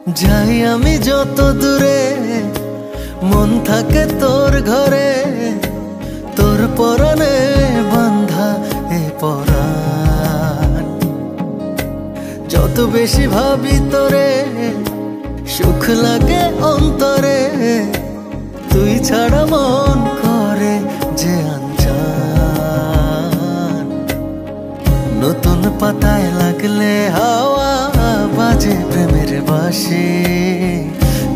যাই আমি যত দূরে, মন থাকে তোর ঘরে, তোর পরাণে বাঁধা এ পরাণ। যত বেশি ভাবি তোরে, সুখ লাগে অন্তরে, তুই ছাড়া মন করে যে আনজান। নতুন পাতায় লাগলে হাওয়া বাজে প্রেমের বাঁশি,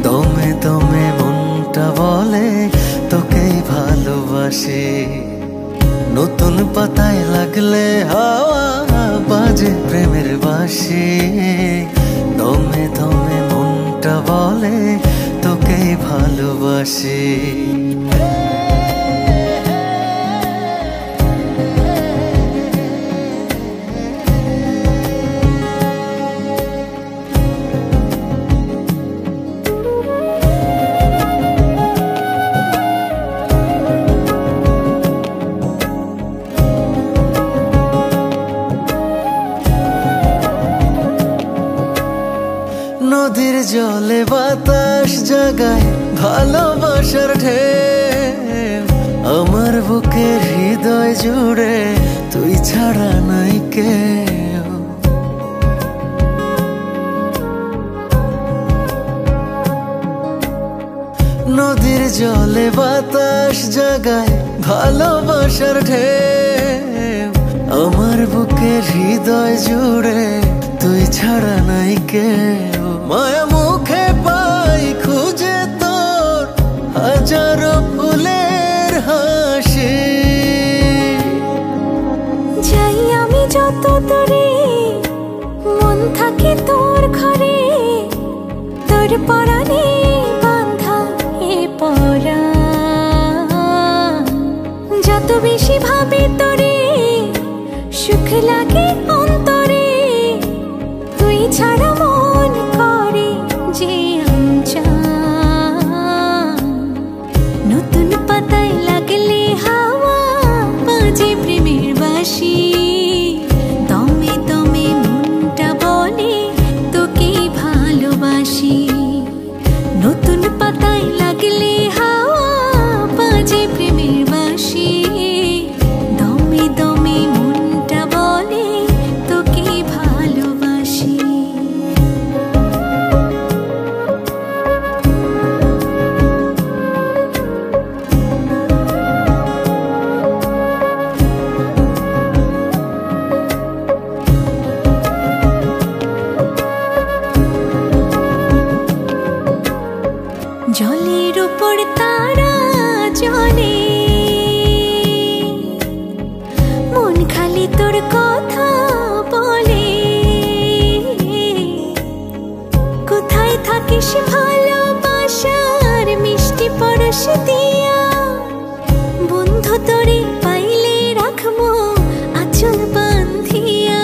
দমে দমে মনটা বলে তোকেই ভালোবাসি। নতুন পাতায় লাগলে হাওয়া বাজে প্রেমের বাঁশি, দমে দমে মনটা বলে তোকেই ভালোবাসি। নদীর জলে বাতাস জাগায় ভালোবাসার ঢেউ, আমার বুকের হৃদয় জুড়ে তুই ছাড়া নাই কেউ। নদীর জলে বাতাস জাগায় ভালোবাসার ঢেউ, আমার বুকের হৃদয় জুড়ে তুই ছাড়া নাই কেউ। মায়া মুখে পাই খুঁজে তোর হাজারো ফুলের হাসি, যাই আমি যত দূরে, মন থাকে তোর ঘরে, তোর পরাণে বাঁধা এ পরাণ। যত বেশি ভাবি তোরে, সুখ লাগে অন্তরে, তুই ছাড়া মন করে যে আনজান। নতুন পাতায় লাগলে হাওয়া বাজে প্রেমের বাঁশি, দমে দমে মনটা বলে তোকেই ভালোবাসি। নতুন পাতায় লাগলে হাওয়া বাজে প্রেমের বাঁশি, দমে দমে মনটা বলে তোকেই ভালোবাসি। জলের উপর তারা জলে, মন খালি তোর কথা বলে। কোথায় থাকিস ভালোবাসার মিষ্টি পরশ দিয়া, বন্ধু তোরে পাইলে রাখবো আঁচল বাঁধিয়া,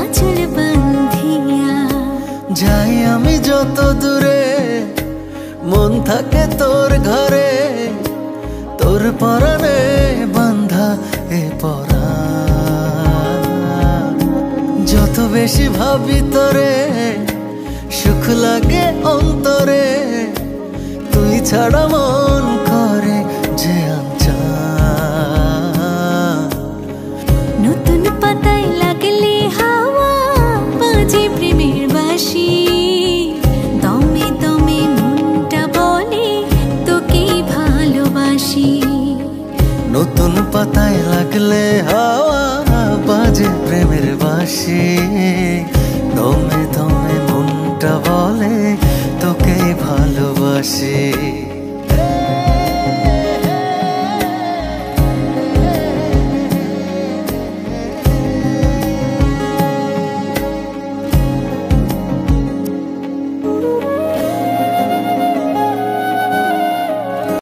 আঁচল বাঁধিয়া। যাই আমি যত দূরে, মন থাকে তোর ঘরে, তোর পরাণে বাঁধা এ পরাণ। যত বেশি ভাবি তোরে, সুখ লাগে অন্তরে, তুই ছাড়া মন করে যে আনজান। নতুন পাতায় লাগলে হাওয়া বাজে প্রেমের বাঁশি, দমে দমে মনটা বলে তোকেই ভালোবাসি। নতুন পাতায় লাগলে হাওয়া বাজে প্রেমের বাঁশি, দমে দমে মনটা বলে তোকেই ভালোবাসি।